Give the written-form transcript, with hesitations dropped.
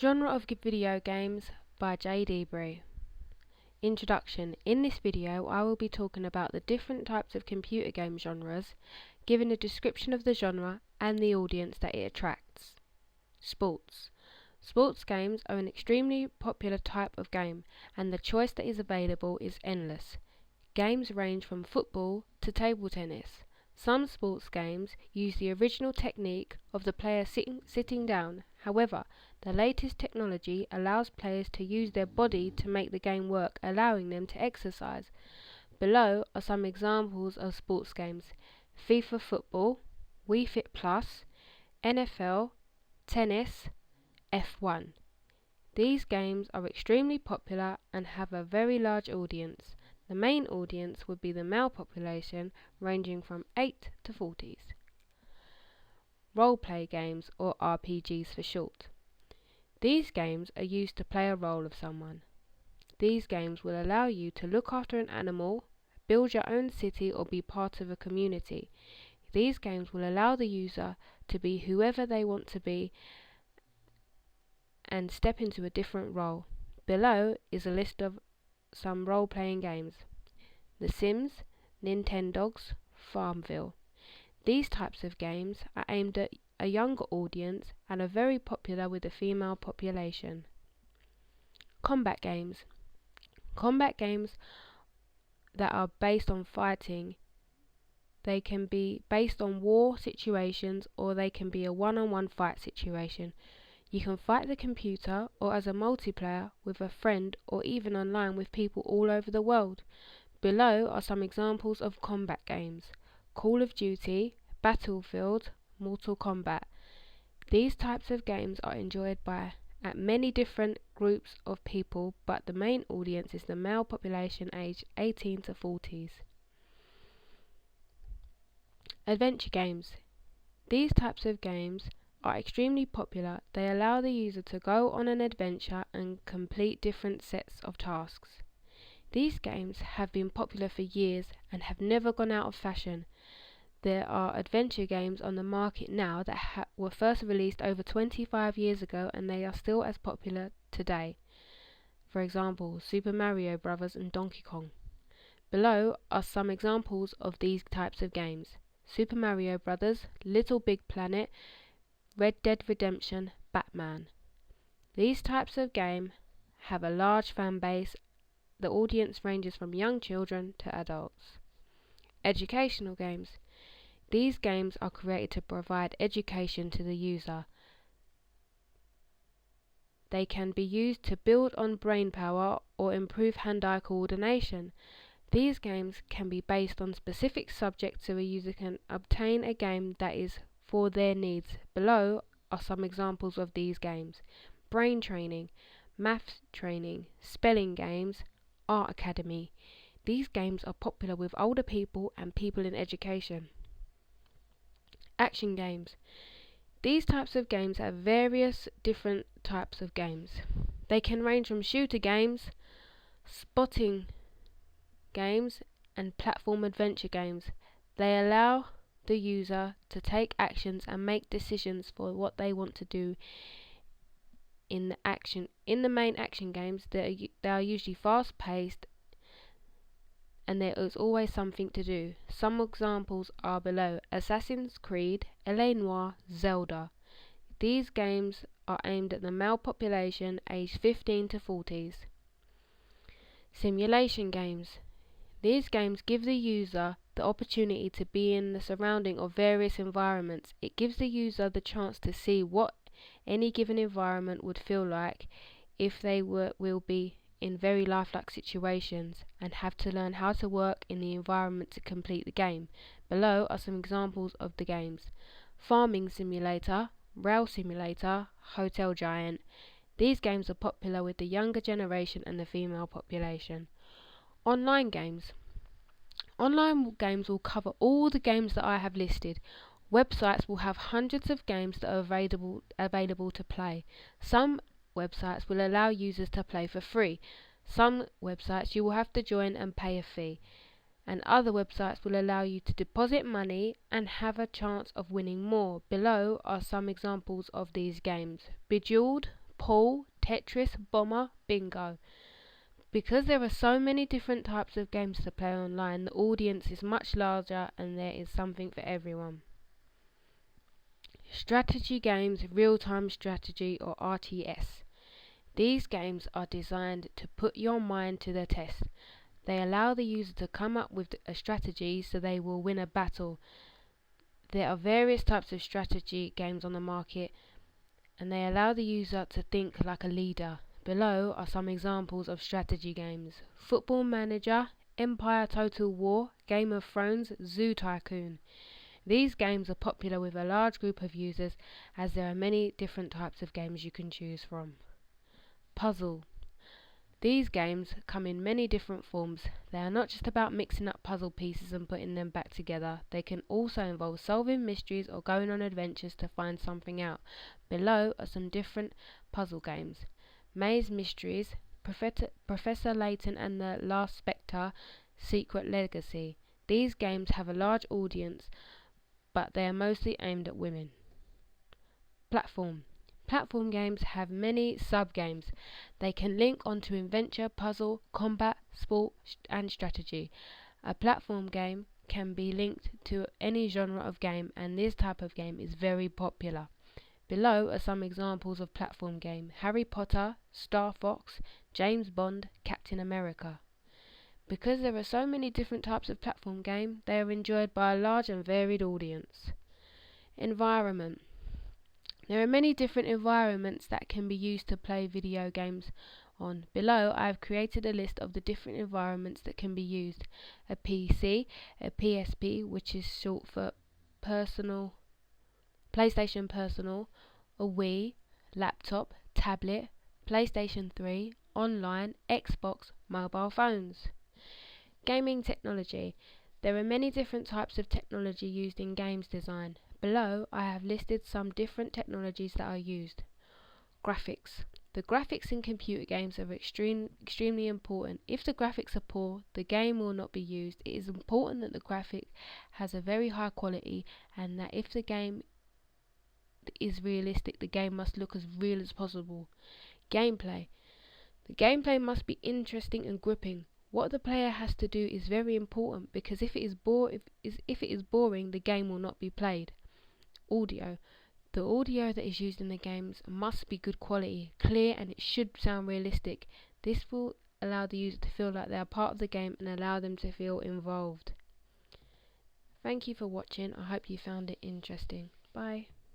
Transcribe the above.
Genre of video games by J. Debray. Introduction. In this video I will be talking about the different types of computer game genres, giving a description of the genre and the audience that it attracts. Sports. Sports games are an extremely popular type of game, and the choice that is available is endless. Games range from football to table tennis. Some sports games use the original technique of the player sitting down. However, the latest technology allows players to use their body to make the game work, allowing them to exercise. Below are some examples of sports games: FIFA Football, Wii Fit Plus, NFL, tennis, F1. These games are extremely popular and have a very large audience. The main audience would be the male population, ranging from 8 to 40s. Role-play games, or RPGs for short. These games are used to play a role of someone. These games will allow you to look after an animal, build your own city, or be part of a community. These games will allow the user to be whoever they want to be and step into a different role. Below is a list of some role-playing games: The Sims, Nintendogs, Farmville. These types of games are aimed at a younger audience and are very popular with the female population. Combat games. Combat games that are based on fighting. They can be based on war situations, or they can be a one-on-one fight situation. You can fight the computer or as a multiplayer with a friend, or even online with people all over the world. Below are some examples of combat games: Call of Duty, Battlefield, Mortal Kombat. These types of games are enjoyed at many different groups of people, but the main audience is the male population aged 18 to 40s. Adventure games. These types of games are extremely popular. They allow the user to go on an adventure and complete different sets of tasks. These games have been popular for years and have never gone out of fashion. There are adventure games on the market now that were first released over 25 years ago, and they are still as popular today. For example, Super Mario Bros. And Donkey Kong. Below are some examples of these types of games: Super Mario Bros., Little Big Planet, Red Dead Redemption, Batman. These types of game have a large fan base. The audience ranges from young children to adults. Educational games. These games are created to provide education to the user. They can be used to build on brain power or improve hand-eye coordination. These games can be based on specific subjects, so a user can obtain a game that is for their needs. Below are some examples of these games: brain training, math training, spelling games, art academy. These games are popular with older people and people in education. Action games. These types of games have various different types of games. They can range from shooter games, spotting games, and platform adventure games. They allow the user to take actions and make decisions for what they want to do in the action. In the main action games, they are usually fast-paced, and there is always something to do. Some examples are below: Assassin's Creed, LA Noire, Zelda. These games are aimed at the male population aged 15 to 40s. Simulation games. These games give the user the opportunity to be in the surrounding of various environments. It gives the user the chance to see what any given environment would feel like if they will be in very lifelike situations, and have to learn how to work in the environment to complete the game. Below are some examples of the games: Farming Simulator, Rail Simulator, Hotel Giant. These games are popular with the younger generation and the female population. Online games. Online games will cover all the games that I have listed. Websites will have hundreds of games that are available to play. Some websites will allow users to play for free. Some websites you will have to join and pay a fee, and other websites will allow you to deposit money and have a chance of winning more. Below are some examples of these games: Bejeweled, pool, Tetris, bomber, bingo. Because there are so many different types of games to play online, the audience is much larger and there is something for everyone. Strategy games, real-time strategy or RTS. These games are designed to put your mind to the test. They allow the user to come up with a strategy so they will win a battle. There are various types of strategy games on the market and they allow the user to think like a leader. Below are some examples of strategy games: Football Manager, Empire Total War, Game of Thrones, Zoo Tycoon. These games are popular with a large group of users as there are many different types of games you can choose from. Puzzle. These games come in many different forms. They are not just about mixing up puzzle pieces and putting them back together. They can also involve solving mysteries or going on adventures to find something out. Below are some different puzzle games: Maze Mysteries, Professor Layton and the Last Spectre, Secret Legacy. These games have a large audience, but they are mostly aimed at women. Platform. Platform games have many sub-games. They can link onto adventure, puzzle, combat, sport, and strategy. A platform game can be linked to any genre of game, and this type of game is very popular. Below are some examples of platform game: Harry Potter, Star Fox, James Bond, Captain America. Because there are so many different types of platform game, they are enjoyed by a large and varied audience. Environment. There are many different environments that can be used to play video games on. Below I have created a list of the different environments that can be used: a PC, a PSP, which is short for PlayStation Personal, a Wii, laptop, tablet, PlayStation 3, online, Xbox, mobile phones. Gaming technology. There are many different types of technology used in games design. Below I have listed some different technologies that are used. Graphics. The graphics in computer games are extremely important. If the graphics are poor, the game will not be used. It is important that the graphic has a very high quality, and that if the game is realistic, the game must look as real as possible. Gameplay. The gameplay must be interesting and gripping. What the player has to do is very important, because if it is boring, the game will not be played. Audio. The audio that is used in the games must be good quality, clear, and it should sound realistic. This will allow the user to feel like they are part of the game and allow them to feel involved. Thank you for watching. I hope you found it interesting. Bye.